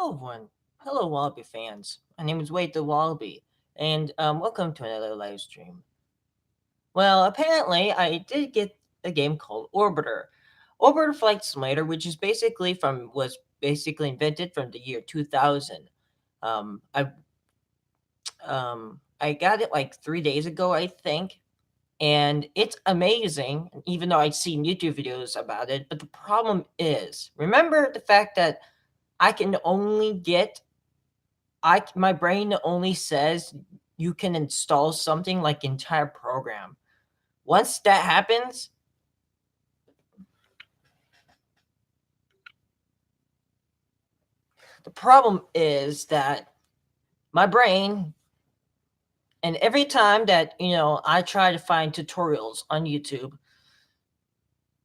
Hello, everyone. Hello, Wallaby fans. My name is Wade the Wallaby, and welcome to another live stream. Well, apparently, I did get a game called Orbiter. Orbiter Flight Simulator, which is was basically invented from the year 2000. Um, I I got it like 3 days ago, I think, and it's amazing. Even though I've seen YouTube videos about it, but the problem is, remember the fact that I can only get my brain only says you can install something like entire program. Once that happens, the problem is that my brain, and every time that I try to find tutorials on YouTube,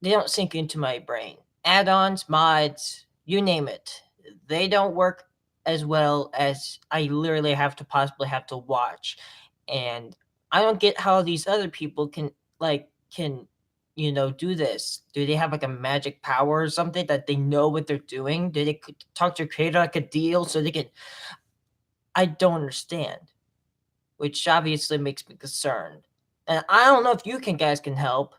they don't sink into my brain. Add-ons, mods, you name it, they don't work as well as I literally have to possibly have to watch. And I don't get how these other people can do this. Do they have like a magic power or something that they know what they're doing? Do they talk to a creator like a deal so they can? I don't understand, which obviously makes me concerned. And I don't know if you guys can help,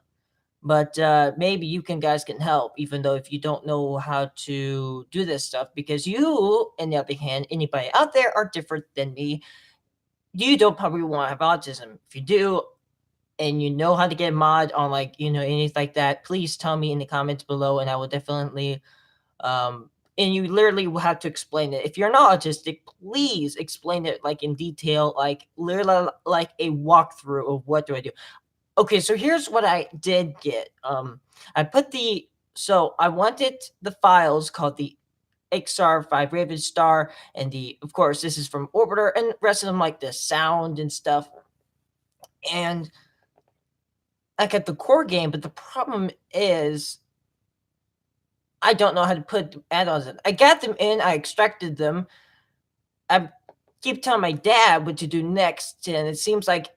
but maybe you guys can help, even though if you don't know how to do this stuff, because you, on the other hand, anybody out there are different than me. You don't probably want to have autism. If you do, and you know how to get a mod on anything like that, please tell me in the comments below, and I will definitely and you literally will have to explain it. If you're not autistic, please explain it like in detail, like literally like a walkthrough of what do I do. Okay, so here's what I did get. I put the so I wanted the files called the XR5 Raven Star, and of course this is from Orbiter, and the rest of them like the sound and stuff. And I got the core game, but the problem is I don't know how to put add-ons in. I got them in, I extracted them. I keep telling my dad what to do next, and it seems like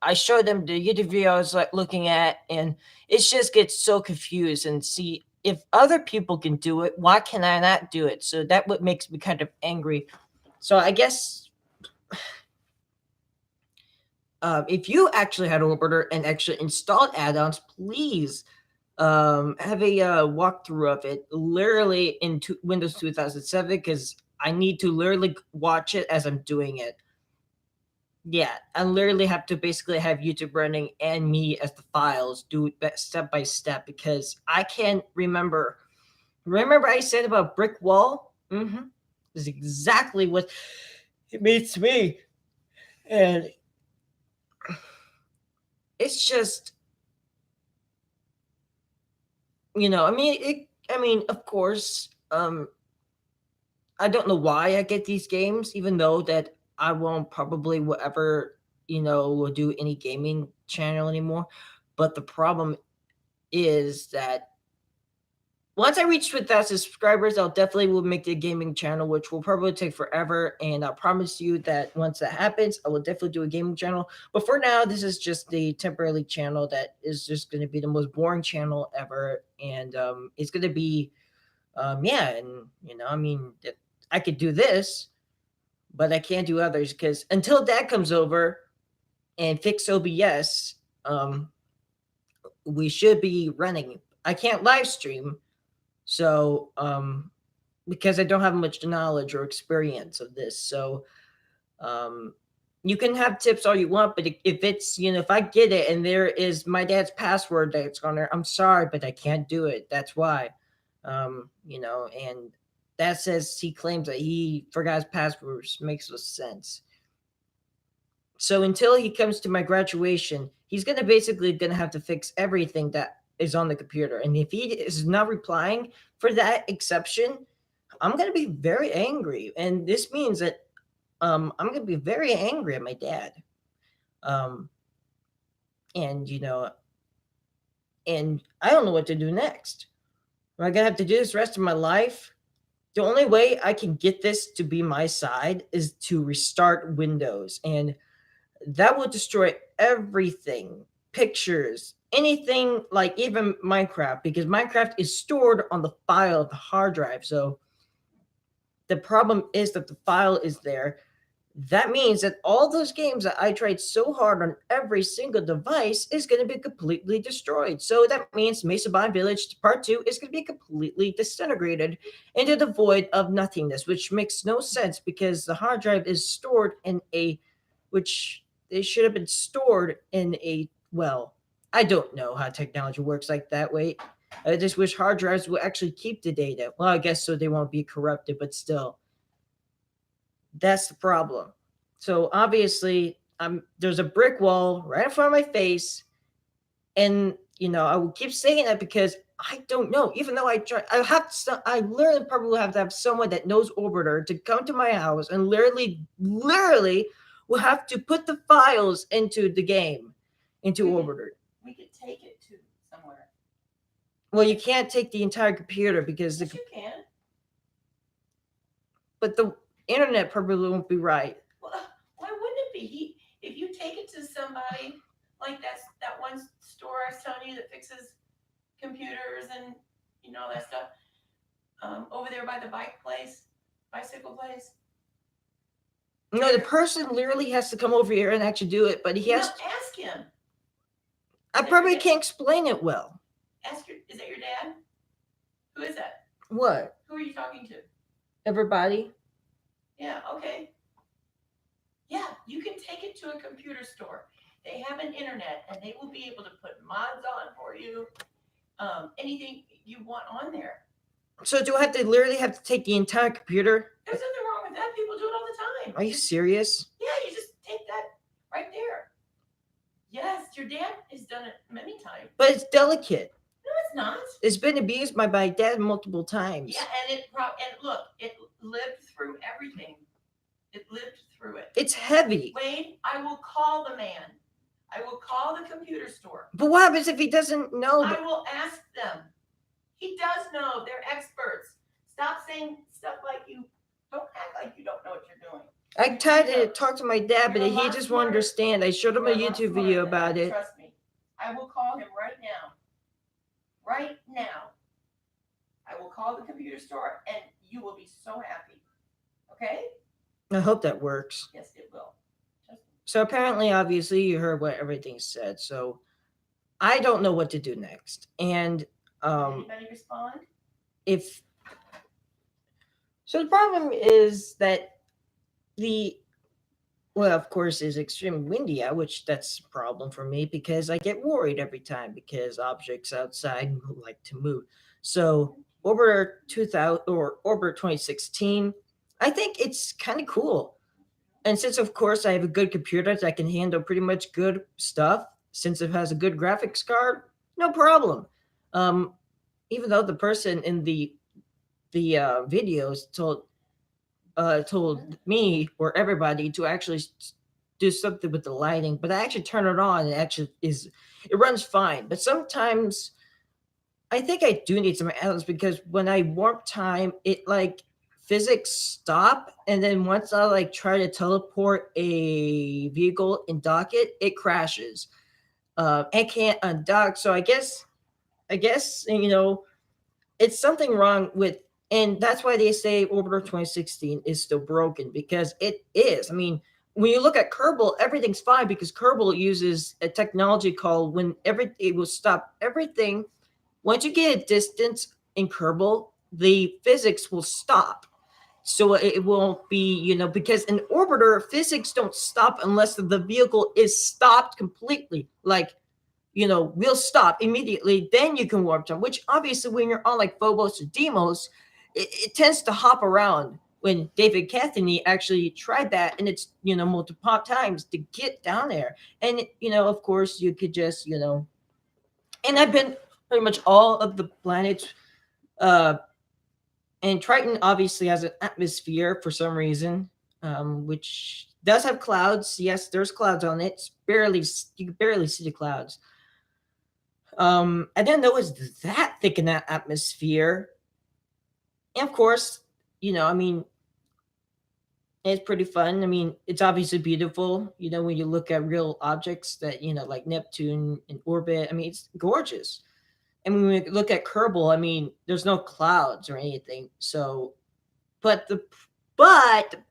I showed him the YouTube video I was like looking at, and it just gets so confused. And see, if other people can do it, why can I not do it? So that what makes me kind of angry. So I guess if you actually had Orbiter and actually installed add-ons, please have a walkthrough of it, literally in Windows 2007, because I need to literally watch it as I'm doing it. Yeah, I literally have to basically have YouTube running and me as the files, do it step by step, because I can't remember. Remember I said about brick wall? Mm-hmm. Is exactly what it means to me. And it's just, of course, I don't know why I get these games, even though that I won't probably will ever, will do any gaming channel anymore. But the problem is that once I reach 1,000 subscribers, I'll definitely will make the gaming channel, which will probably take forever. And I promise you that once that happens, I will definitely do a gaming channel. But for now, this is just the temporary channel that is just going to be the most boring channel ever. And it's going to be, yeah. And, I could do this, but I can't do others because until Dad comes over and fix OBS, we should be running. I can't live stream, so because I don't have much knowledge or experience of this. So um, you can have tips all you want, but if it's if I get it and there is my dad's password that's on there, I'm sorry, but I can't do it. That's why, and that says he claims that he forgot his password, which makes no sense. So until he comes to my graduation, he's gonna have to fix everything that is on the computer. And if he is not replying for that exception, I'm gonna be very angry. And this means that I'm gonna be very angry at my dad. Um, and and I don't know what to do next. Am I gonna have to do this the rest of my life? The only way I can get this to be my side is to restart Windows, and that will destroy everything, pictures, anything, like even Minecraft, because Minecraft is stored on the file of the hard drive. So The problem is that the file is there. That means that all those games that I tried so hard on every single device is going to be completely destroyed. So that means Mesa Bind Village Part 2 is going to be completely disintegrated into the void of nothingness, which makes no sense because the hard drive is stored in a, which it should have been stored in a, well, I don't know how technology works like that way. I just wish hard drives would actually keep the data. Well, I guess so they won't be corrupted, but still, that's the problem. So obviously, there's a brick wall right in front of my face, and I will keep saying that because I don't know. Even though I try, I have to. I literally probably have to have someone that knows Orbiter to come to my house and literally, will have to put the files into the game, into Orbiter. We could take it to somewhere. Well, you can't take the entire computer because Yes, you can. But the internet probably won't be right. Well, why wouldn't it be? If you take it to somebody like that one store I was telling you that fixes computers and that stuff, over there by the bicycle place. No, the person literally has to come over here and actually do it, but he has to ask him. I probably can't explain it well. Is that your dad? Who is that? What? Who are you talking to? Everybody. Yeah, okay. Yeah, you can take it to a computer store. They have an internet, and they will be able to put mods on for you. Anything you want on there. So do I have to literally have to take the entire computer? There's nothing wrong with that. People do it all the time. Are you serious? Yeah, you just take that right there. Yes, your dad has done it many times. But it's delicate. No, it's not. It's been abused by my dad multiple times. Yeah, and look, it lived through everything. It lived through it. It's heavy. Wade, I will call the man. I will call the computer store. But what happens if he doesn't know? I will ask them. He does know. They're experts. Stop saying stuff like you don't act like you don't know what you're doing. I tried to talk to my dad, but he just won't understand. I showed him a YouTube video about it. Trust me. I will call him right now. Right now. I will call the computer store and you will be so happy. Okay? I hope that works. Yes, it will. So apparently, obviously, you heard what everything said. So I don't know what to do next. And anybody respond? So the problem is that of course, it's extremely windy out, which that's a problem for me because I get worried every time because objects outside like to move. So Orbiter 2000 or Orbiter 2016, I think it's kind of cool. And since, of course, I have a good computer that can handle pretty much good stuff, since it has a good graphics card, no problem. Even though the person in the videos told me or everybody to actually do something with the lighting, but I actually turn it on and it runs fine. But sometimes I think I do need some analysis because when I warp time, it like physics stop, and then once I like try to teleport a vehicle and dock it, it crashes. I can't undock, so I guess it's something wrong with, and that's why they say Orbiter 2016 is still broken because it is. I mean, when you look at Kerbal, everything's fine because Kerbal uses a technology called it will stop everything. Once you get a distance in Kerbal, the physics will stop. So it won't be, because in Orbiter, physics don't stop unless the vehicle is stopped completely. Like, we'll stop immediately, then you can warp time, which obviously when you're on like Phobos or Deimos, it tends to hop around. When David Cathany actually tried that, and it's, multiple times to get down there. And, of course, you could just, and I've been pretty much all of the planets, and Triton obviously has an atmosphere for some reason, which does have clouds. Yes, there's clouds on it. You can barely see the clouds. I didn't know it was that thick in that atmosphere. And of course, it's pretty fun. I mean, it's obviously beautiful, when you look at real objects that, like Neptune in orbit. I mean, it's gorgeous. And when we look at Kerbal, I mean, there's no clouds or anything. So But the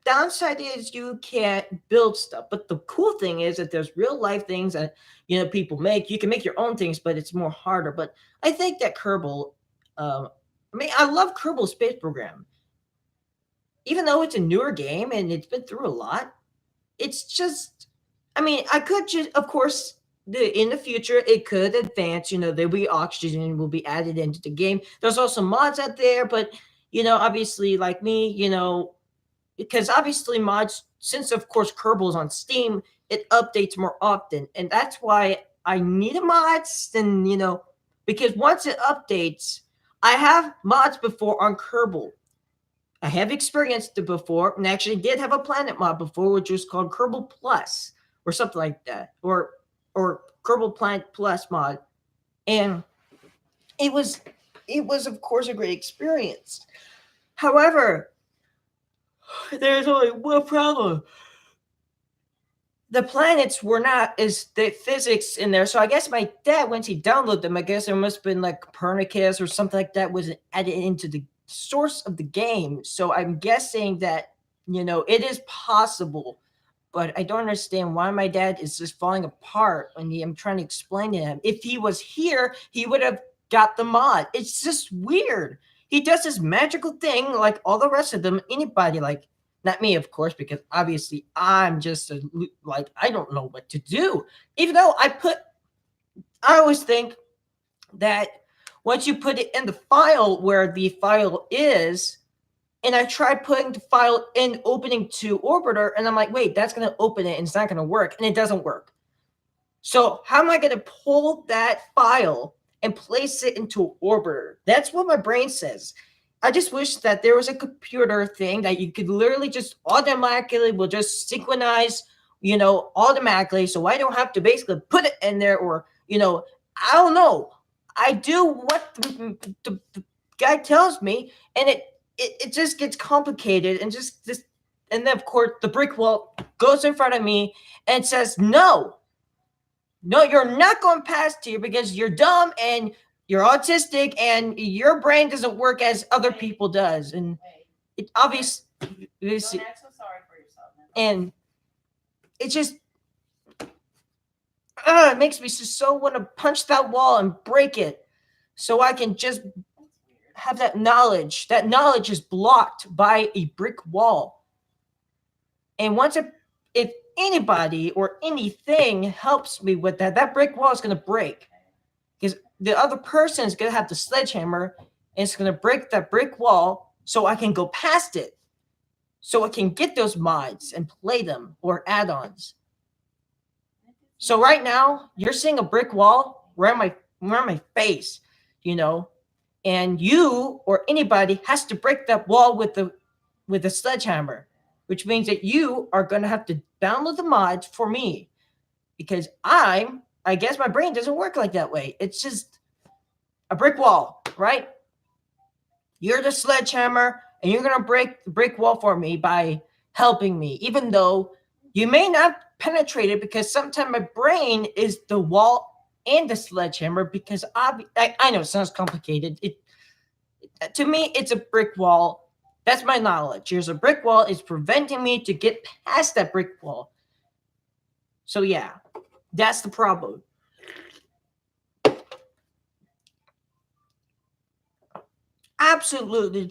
downside is you can't build stuff. But the cool thing is that there's real life things that people make. You can make your own things, but it's more harder. But I think that Kerbal, I mean, I love Kerbal Space Program, even though it's a newer game and it's been through a lot. It's just, I mean, I could just, of course, in the future it could advance. There'll be oxygen will be added into the game. There's also mods out there, but obviously, like me, because obviously mods, since of course Kerbal's on Steam, it updates more often, and that's why I need a mods. And because once it updates, I have mods before on Kerbal. I have experienced it before, and actually did have a planet mod before, which was called Kerbal Plus or something like that, or Kerbal Planet Plus mod, and it was it was of course a great experience. However, there's only one problem: the planets were not as the physics in there. So I guess my dad, once he downloaded them, I guess there must have been like Copernicus or something like that was added into the source of the game. So I'm guessing that it is possible, but I don't understand why my dad is just falling apart when I'm trying to explain to him. If he was here, he would have got the mod. It's just weird. He does this magical thing like all the rest of them. Anybody, like, not me, of course, because obviously I'm just like, I don't know what to do. Even though I always think that once you put it in the file where the file is, and I tried putting the file in opening to Orbiter, and I'm like, wait, that's going to open it, and it's not going to work, and it doesn't work. So how am I going to pull that file and place it into Orbiter? That's what my brain says. I just wish that there was a computer thing that you could literally just automatically will just synchronize, automatically, so I don't have to basically put it in there, or I don't know. I do what the guy tells me, and it just gets complicated, and just and then of course the brick wall goes in front of me and says no. No, you're not going past here because you're dumb and you're autistic and your brain doesn't work as other people does. And it obvious Don't act so sorry for yourself. And it just it makes me just so want to punch that wall and break it so I can just have that knowledge. That knowledge is blocked by a brick wall. And if anybody or anything helps me with that, that brick wall is going to break. Because the other person is going to have the sledgehammer and it's going to break that brick wall so I can go past it. So I can get those mods and play them or add-ons. So right now, you're seeing a brick wall right on my face, and you or anybody has to break that wall with a sledgehammer, which means that you are going to have to download the mods for me, because I guess my brain doesn't work like that way. It's just a brick wall, right? You're the sledgehammer and you're going to break the brick wall for me by helping me, even though you may not penetrate it, because sometimes my brain is the wall and the sledgehammer, because I know it sounds complicated. To me, it's a brick wall. That's my knowledge. There's a brick wall. It's preventing me to get past that brick wall. So yeah, that's the problem. Absolutely,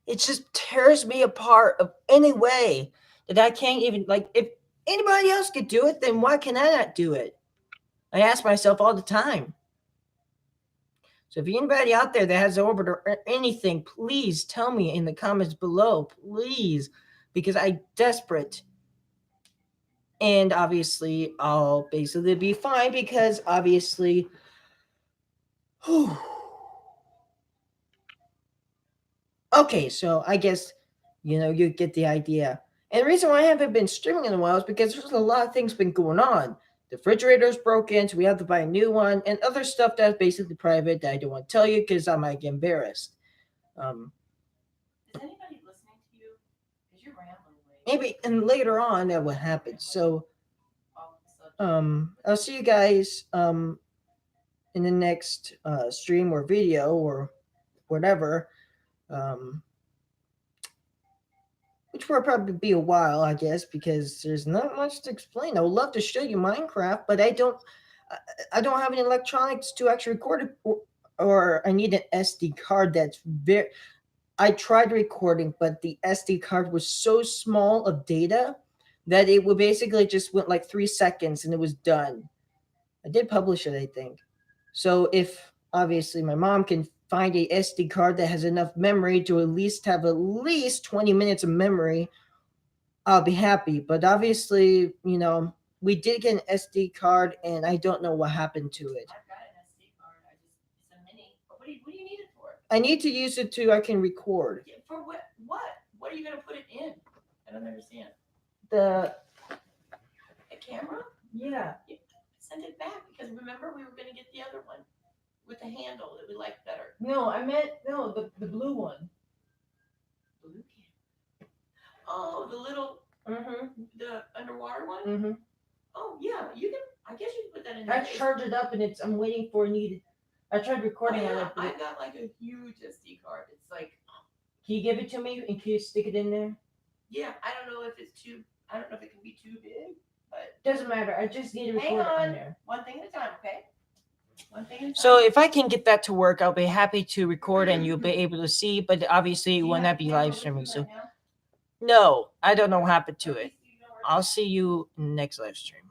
it just tears me apart of any way that I can't even, like, if anybody else could do it, then why can I not do it? I ask myself all the time. So if anybody out there that has Orbiter or anything, please tell me in the comments below, please, because I'm desperate. And obviously, I'll basically be fine, because obviously, okay, so I guess you get the idea. And the reason why I haven't been streaming in a while is because there's a lot of things been going on. The refrigerator's broken, so we have to buy a new one, and other stuff that's basically private that I don't want to tell you because I might get embarrassed. Is anybody listening to you? Because you're rambling. Maybe, and later on that will happen. So, I'll see you guys in the next stream or video or whatever. which will probably be a while, I guess, because there's not much to explain. I would love to show you Minecraft, but I don't have any electronics to actually record it, or I need an SD card that's very. I tried recording, but the SD card was so small of data that it would basically just went like 3 seconds and it was done. I did publish it, I think. So if obviously my mom can find a SD card that has enough memory to have at least 20 minutes of memory, I'll be happy. But obviously, we did get an SD card and I don't know what happened to it. I've got an SD card. It's a mini. But what do you need it for? I need to use it to I can record. Yeah, for what? What? What are you gonna put it in? I don't understand. The Camera? Yeah. Send it back because remember we were gonna get the other one with the handle that we liked better. No, I meant the blue one. Blue camera. Oh, the little the underwater one. Mm-hmm. Oh yeah, you can. I guess you can put that in. I charged it up and I'm waiting for needed. I tried recording on it. I've got like a huge SD card. It's like. Can you give it to me and can you stick it in there? Yeah, I don't know if it's too. I don't know if it can be too big, but doesn't matter. I just need to record it on there. One thing at a time, okay? One thing at a time. So if I can get that to work, I'll be happy to record and you'll be able to see. But obviously, it will not be live streaming. So no, I don't know what happened to it. I'll see you in the next live stream.